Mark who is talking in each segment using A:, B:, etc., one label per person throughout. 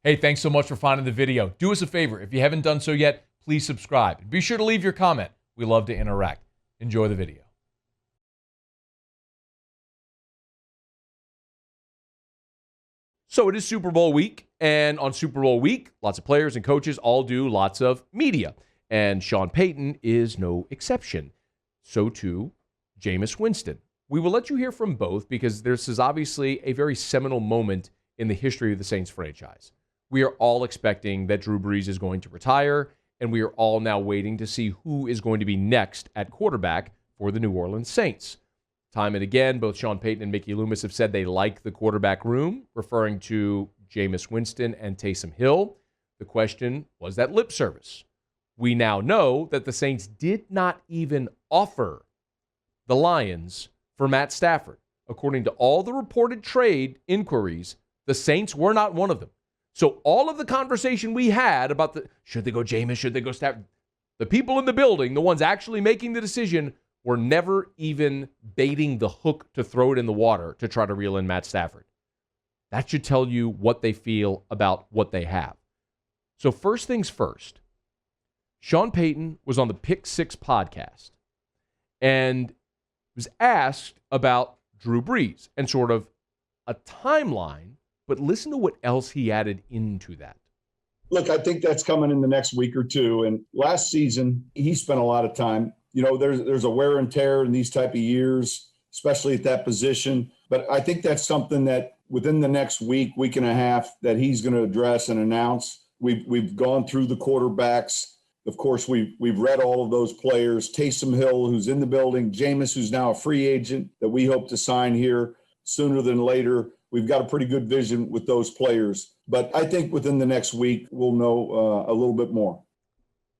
A: Hey, thanks so much for finding the video. Do us a favor. If you haven't done so yet, please subscribe. And be sure to leave your comment. We love to interact. Enjoy the video. So it is Super Bowl week, and on Super Bowl week, lots of players and coaches all do lots of media, and Sean Payton is no exception. So too, Jameis Winston. We will let you hear from both because this is obviously a very seminal moment in the history of the Saints franchise. We are all expecting that Drew Brees is going to retire, and we are all now waiting to see who is going to be next at quarterback for the New Orleans Saints. Time and again, both Sean Payton and Mickey Loomis have said they like the quarterback room, referring to Jameis Winston and Taysom Hill. The question was that lip service. We now know that the Saints did not even offer the Lions for Matt Stafford. According to all the reported trade inquiries, the Saints were not one of them. So all of the conversation we had about should they go Jameis, should they go Stafford, the people in the building, the ones actually making the decision, were never even baiting the hook to throw it in the water to try to reel in Matt Stafford. That should tell you what they feel about what they have. So first things first, Sean Payton was on the Pick 6 podcast and was asked about Drew Brees and sort of a timeline, but listen to what else he added into that.
B: Look, I think that's coming in the next week or two. And last season, he spent a lot of time. You know, there's a wear and tear in these type of years, especially at that position. But I think that's something that within the next week and a half that he's going to address and announce. We've gone through the quarterbacks. Of course, we've read all of those players. Taysom Hill, who's in the building, Jameis, who's now a free agent that we hope to sign here sooner than later. We've got a pretty good vision with those players. But I think within the next week, we'll know a little bit more.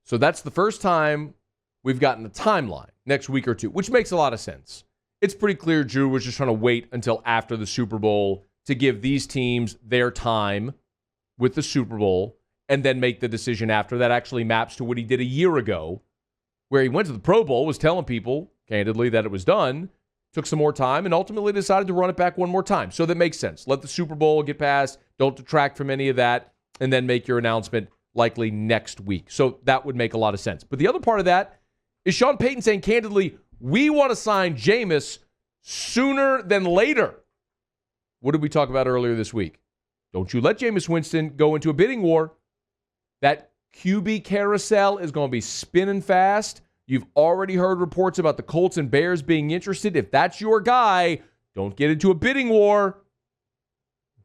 A: So that's the first time we've gotten a timeline next week or two, which makes a lot of sense. It's pretty clear Drew was just trying to wait until after the Super Bowl to give these teams their time with the Super Bowl and then make the decision after. That actually maps to what he did a year ago, where he went to the Pro Bowl, was telling people, candidly, that it was done, took some more time, and ultimately decided to run it back one more time. So that makes sense. Let the Super Bowl get past, don't detract from any of that, and then make your announcement likely next week. So that would make a lot of sense. But the other part of that is Sean Payton saying, candidly, we want to sign Jameis sooner than later. What did we talk about earlier this week? Don't you let Jameis Winston go into a bidding war. That QB carousel is going to be spinning fast. You've already heard reports about the Colts and Bears being interested. If that's your guy, don't get into a bidding war.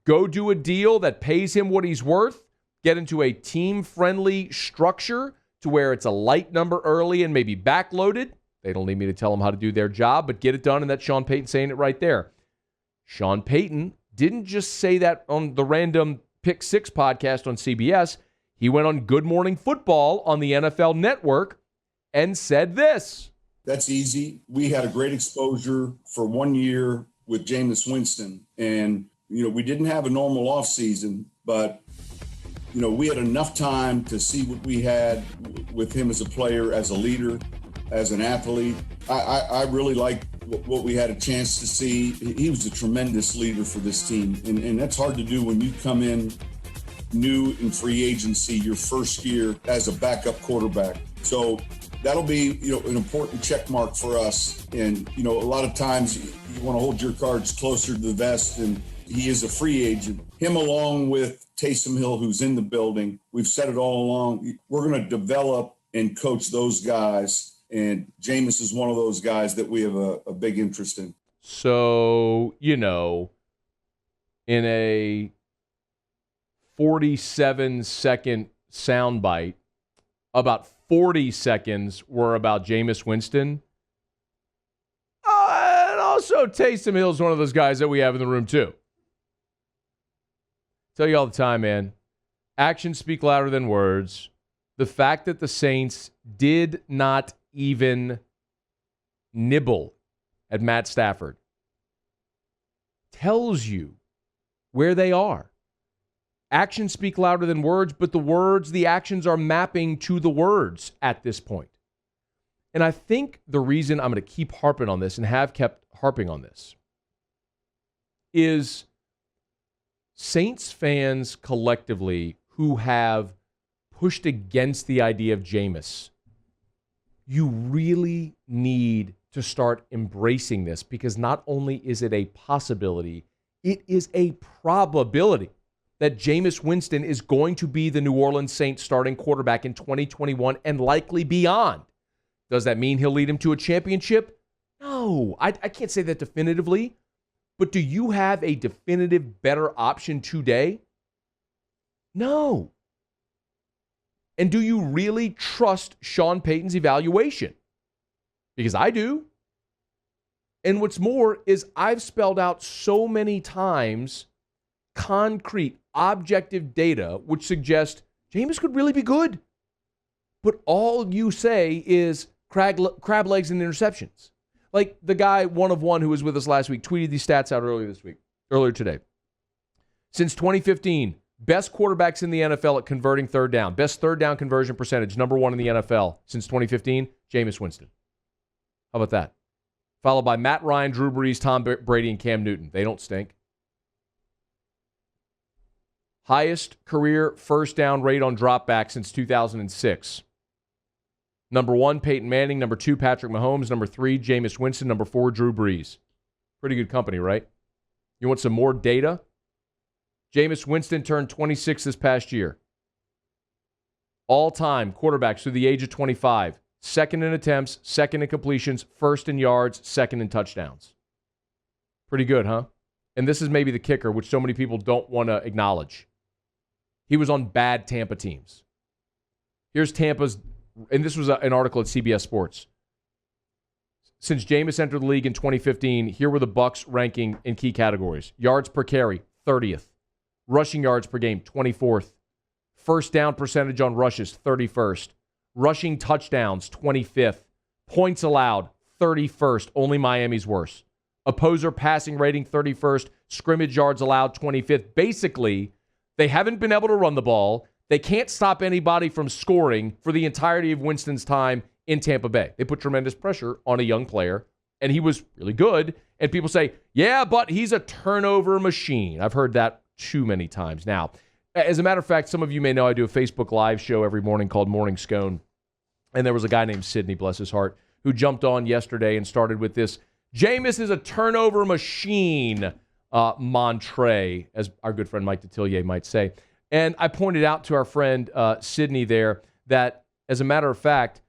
A: Go do a deal that pays him what he's worth. Get into a team-friendly structure to where it's a light number early and maybe backloaded. They don't need me to tell them how to do their job, but get it done, and that's Sean Payton saying it right there. Sean Payton didn't just say that on the random Pick 6 podcast on CBS. He went on Good Morning Football on the NFL Network and said this.
B: That's easy. We had a great exposure for 1 year with Jameis Winston. And, we didn't have a normal offseason, but, we had enough time to see what we had with him as a player, as a leader, as an athlete. I really liked what we had a chance to see. He was a tremendous leader for this team. And that's hard to do when you come in new in free agency your first year as a backup quarterback. So that'll be, an important check mark for us. And, a lot of times you want to hold your cards closer to the vest, and he is a free agent. Him along with Taysom Hill, who's in the building, we've said it all along, we're going to develop and coach those guys. And Jameis is one of those guys that we have a big interest in.
A: So, in a 47-second soundbite, about 40 seconds were about Jameis Winston. And also Taysom Hill is one of those guys that we have in the room too. Tell you all the time, man. Actions speak louder than words. The fact that the Saints did not even nibble at Matt Stafford tells you where they are. Actions speak louder than words, but the actions are mapping to the words at this point. And I think the reason I'm going to keep harping on this and have kept harping on this is Saints fans collectively who have pushed against the idea of Jameis, you really need to start embracing this, because not only is it a possibility, it is a probability that Jameis Winston is going to be the New Orleans Saints starting quarterback in 2021 and likely beyond. Does that mean he'll lead him to a championship? No, I can't say that definitively. But do you have a definitive better option today? No. And do you really trust Sean Payton's evaluation? Because I do. And what's more is I've spelled out so many times concrete, objective data which suggest Jameis could really be good. But all you say is crab legs and interceptions. Like the guy, one of one, who was with us last week, tweeted these stats out earlier today. Since 2015, best quarterbacks in the NFL at converting third down. Best third down conversion percentage, number one in the NFL since 2015, Jameis Winston. How about that? Followed by Matt Ryan, Drew Brees, Tom Brady, and Cam Newton. They don't stink. Highest career first down rate on dropback since 2006. Number one, Peyton Manning. Number two, Patrick Mahomes. Number three, Jameis Winston. Number four, Drew Brees. Pretty good company, right? You want some more data? Jameis Winston turned 26 this past year. All-time quarterbacks through the age of 25. Second in attempts, second in completions, first in yards, second in touchdowns. Pretty good, huh? And this is maybe the kicker, which so many people don't want to acknowledge. He was on bad Tampa teams. Here's Tampa's, and this was an article at CBS Sports. Since Jameis entered the league in 2015, here were the Bucs ranking in key categories. Yards per carry, 30th. Rushing yards per game, 24th. First down percentage on rushes, 31st. Rushing touchdowns, 25th. Points allowed, 31st. Only Miami's worse. Opposer passing rating, 31st. Scrimmage yards allowed, 25th. Basically, they haven't been able to run the ball. They can't stop anybody from scoring for the entirety of Winston's time in Tampa Bay. They put tremendous pressure on a young player, and he was really good. And people say, yeah, but he's a turnover machine. I've heard that too many times. Now, as a matter of fact, some of you may know I do a Facebook Live show every morning called Morning Scone. And there was a guy named Sidney, bless his heart, who jumped on yesterday and started with this Jameis is a turnover machine mantra, as our good friend Mike Detillier might say. And I pointed out to our friend Sidney there that, as a matter of fact,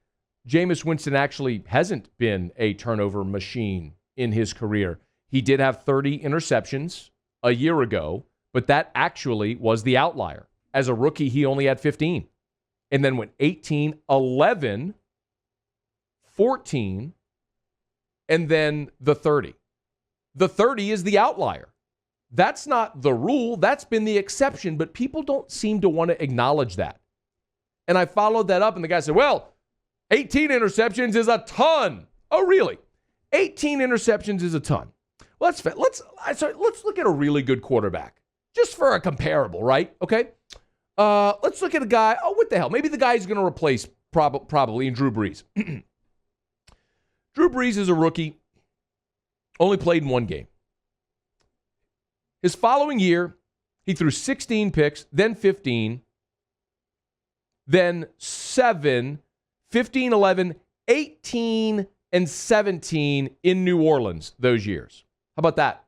A: Jameis Winston actually hasn't been a turnover machine in his career. He did have 30 interceptions a year ago, but that actually was the outlier. As a rookie, he only had 15. And then went 18, 11, 14, and then the 30. The 30 is the outlier. That's not the rule. That's been the exception, but people don't seem to want to acknowledge that. And I followed that up, and the guy said, well, 18 interceptions is a ton. Oh, really? 18 interceptions is a ton. Well, let's look at a really good quarterback, just for a comparable, right? Okay. Let's look at a guy. Oh, what the hell? Maybe the guy he's going to replace probably in Drew Brees. Drew Brees is a rookie, only played in one game. His following year, he threw 16 picks, then 15, then 7, 15, 11, 18, and 17 in New Orleans those years. How about that?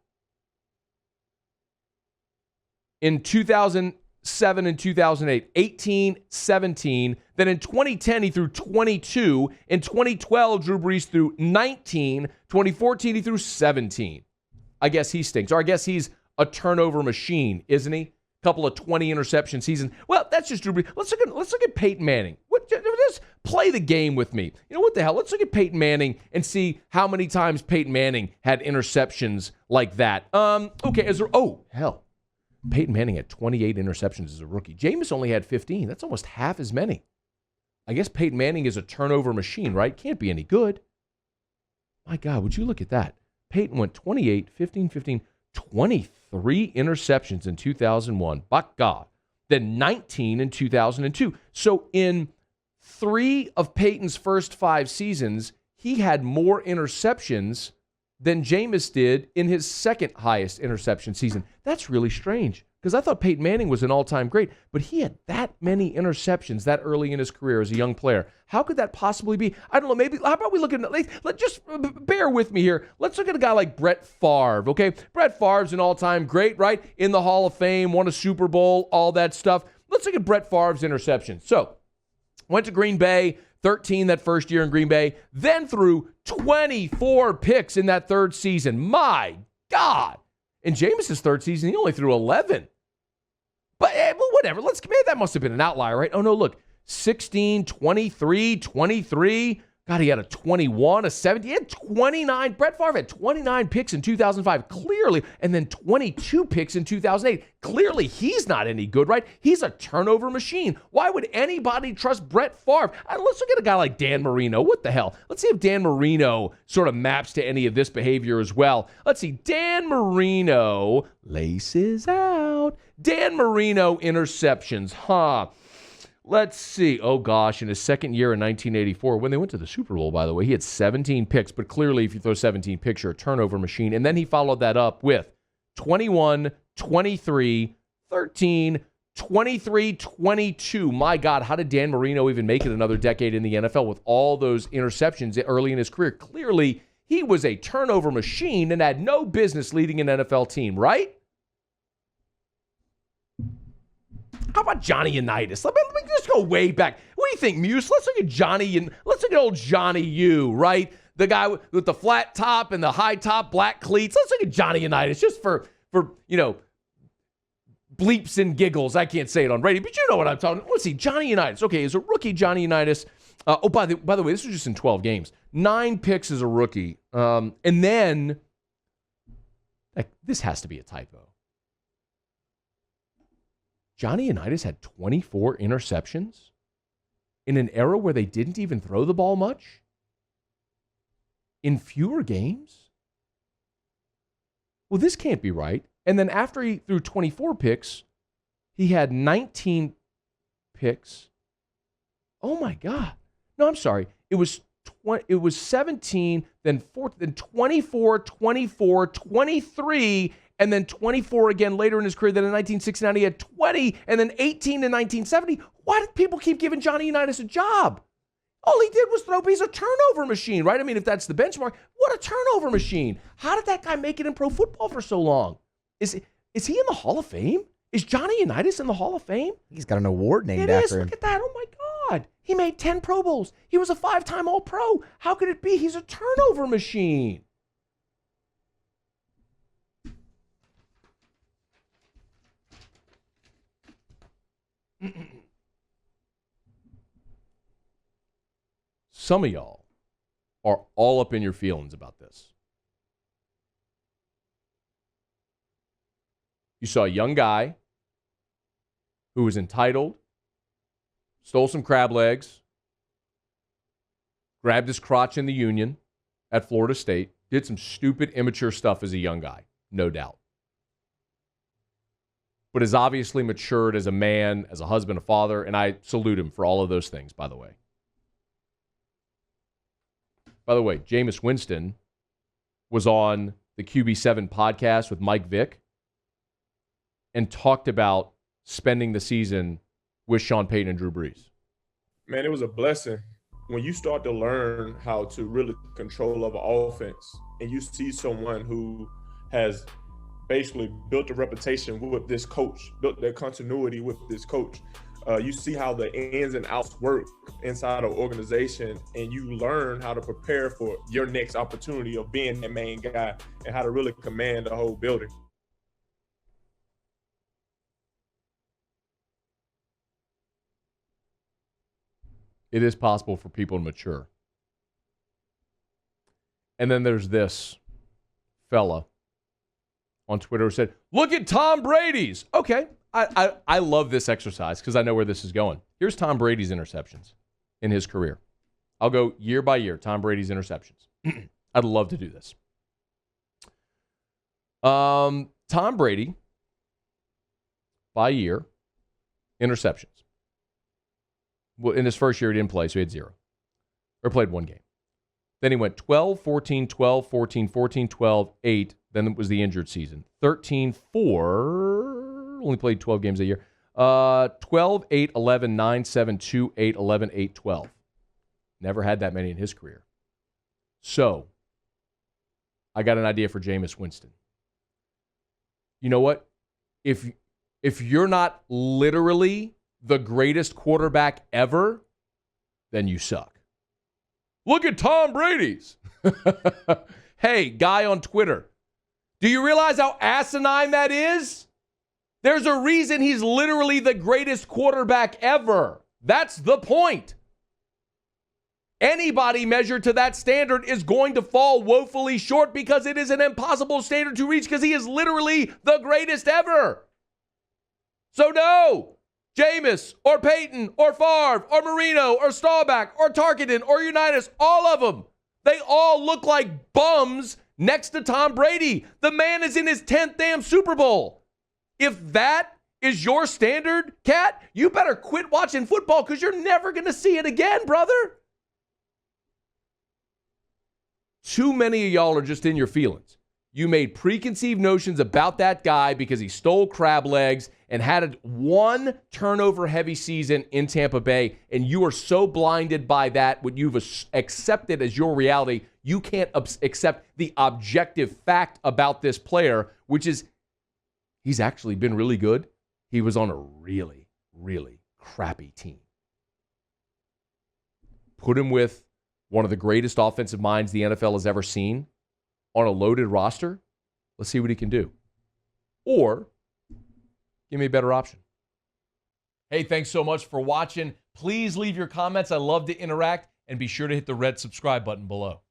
A: In 2007 and 2008, 18, 17. Then in 2010, he threw 22. In 2012, Drew Brees threw 19. 2014, he threw 17. I guess he stinks. Or I guess he's a turnover machine, isn't he? Couple of 20 interception seasons. Well, that's just Drew Brees. Let's look at Peyton Manning. Just play the game with me. You know what the hell? Let's look at Peyton Manning and see how many times Peyton Manning had interceptions like that. Okay. Hell. Peyton Manning had 28 interceptions as a rookie. Jameis only had 15. That's almost half as many. I guess Peyton Manning is a turnover machine, right? Can't be any good. My God, would you look at that? Peyton went 28, 15, 15, 23 interceptions in 2001. By God. Then 19 in 2002. So in 3 of Peyton's first 5 seasons, he had more interceptions than Jameis did in his second highest interception season. That's really strange. because I thought Peyton Manning was an all-time great, but he had that many interceptions that early in his career as a young player. How could that possibly be? I don't know. Maybe, how about we look at, let's just bear with me here. Let's look at a guy like Brett Favre, okay? Brett Favre's an all-time great, right? In the Hall of Fame, won a Super Bowl, all that stuff. Let's look at Brett Favre's interceptions. So, went to Green Bay, 13 that first year in Green Bay, then threw 24 picks in that third season. My God. In Jameis's third season, he only threw 11. But whatever. Maybe that must have been an outlier, right? Oh, no, look. 16, 23, 23. God, he had a 21, a 70. He had 29. Brett Favre had 29 picks in 2005, clearly, and then 22 picks in 2008. Clearly, he's not any good, right? He's a turnover machine. Why would anybody trust Brett Favre? Let's look at a guy like Dan Marino. What the hell? Let's see if Dan Marino sort of maps to any of this behavior as well. Let's see. Dan Marino, laces out. Dan Marino interceptions, Let's see. Oh, gosh, in his second year in 1984, when they went to the Super Bowl, by the way, he had 17 picks. But clearly, if you throw 17 picks, you're a turnover machine. And then he followed that up with 21, 23, 13, 23, 22. My God, how did Dan Marino even make it another decade in the NFL with all those interceptions early in his career? Clearly, he was a turnover machine and had no business leading an NFL team, right? How about Johnny Unitas? Let me just go way back. What do you think, Muse? Let's look at Johnny and let's look at old Johnny U, right? The guy with the flat top and the high top black cleats. Let's look at Johnny Unitas just for bleeps and giggles. I can't say it on radio, but you know what I'm talking about. Let's see, Johnny Unitas. Okay, as a rookie, Johnny Unitas. By the way, this was just in 12 games. 9 picks as a rookie. And then, this has to be a typo. Johnny Unitas had 24 interceptions in an era where they didn't even throw the ball much? In fewer games? Well, this can't be right. And then after he threw 24 picks, he had 19 picks. Oh, my God. No, I'm sorry. It was 17, then 4, then 24, 24, 23, and then 24 again later in his career. Then in 1969, he had 20, and then 18 in 1970. Why did people keep giving Johnny Unitas a job? All he did was throw. He's a turnover machine, right? I mean, if that's the benchmark, what a turnover machine. How did that guy make it in pro football for so long? Is he in the Hall of Fame? Is Johnny Unitas in the Hall of Fame?
C: He's got an award named
A: after
C: him.
A: Look at that. Oh, my God. He made 10 Pro Bowls. He was a 5-time All-Pro. How could it be? He's a turnover machine. Some of y'all are all up in your feelings about this. You saw a young guy who was entitled, stole some crab legs, grabbed his crotch in the Union at Florida State, did some stupid, immature stuff as a young guy, no doubt. But has obviously matured as a man, as a husband, a father, and I salute him for all of those things, by the way. By the way, Jameis Winston was on the QB7 podcast with Mike Vick and talked about spending the season with Sean Payton and Drew Brees.
D: Man, it was a blessing when you start to learn how to really control of an offense and you see someone who has basically built a reputation with this coach, built that continuity with this coach. You see how the ins and outs work inside an organization, and you learn how to prepare for your next opportunity of being that main guy and how to really command the whole building.
A: It is possible for people to mature. And then there's this fella on Twitter who said, look at Tom Brady's. Okay, I love this exercise because I know where this is going. Here's Tom Brady's interceptions in his career. I'll go year by year, Tom Brady's interceptions. I'd love to do this. Tom Brady, by year, interceptions. Well, in his first year, he didn't play, so he had 0. Or played 1 game. Then he went 12, 14, 12, 14, 14, 12, 8. Then it was the injured season. 13, 4, only played 12 games a year. 12, 8, 11, 9, 7, 2, 8, 11, 8, 12. Never had that many in his career. So, I got an idea for Jameis Winston. You know what? If you're not literally the greatest quarterback ever, then you suck. Look at Tom Brady's. Hey, guy on Twitter, do you realize how asinine that is? There's a reason he's literally the greatest quarterback ever. That's the point. Anybody measured to that standard is going to fall woefully short because it is an impossible standard to reach because he is literally the greatest ever. So no, Jameis or Payton or Favre or Marino or Staubach or Tarkenton or Unitas, all of them, they all look like bums next to Tom Brady. The man is in his 10th damn Super Bowl. If that is your standard, Cat, you better quit watching football because you're never going to see it again, brother. Too many of y'all are just in your feelings. You made preconceived notions about that guy because he stole crab legs and had a one turnover-heavy season in Tampa Bay, and you are so blinded by that, what you've accepted as your reality, you can't accept the objective fact about this player, which is he's actually been really good. He was on a really, really crappy team. Put him with one of the greatest offensive minds the NFL has ever seen on a loaded roster. Let's see what he can do. Or give me a better option. Hey, thanks so much for watching. Please leave your comments. I love to interact, and be sure to hit the red subscribe button below.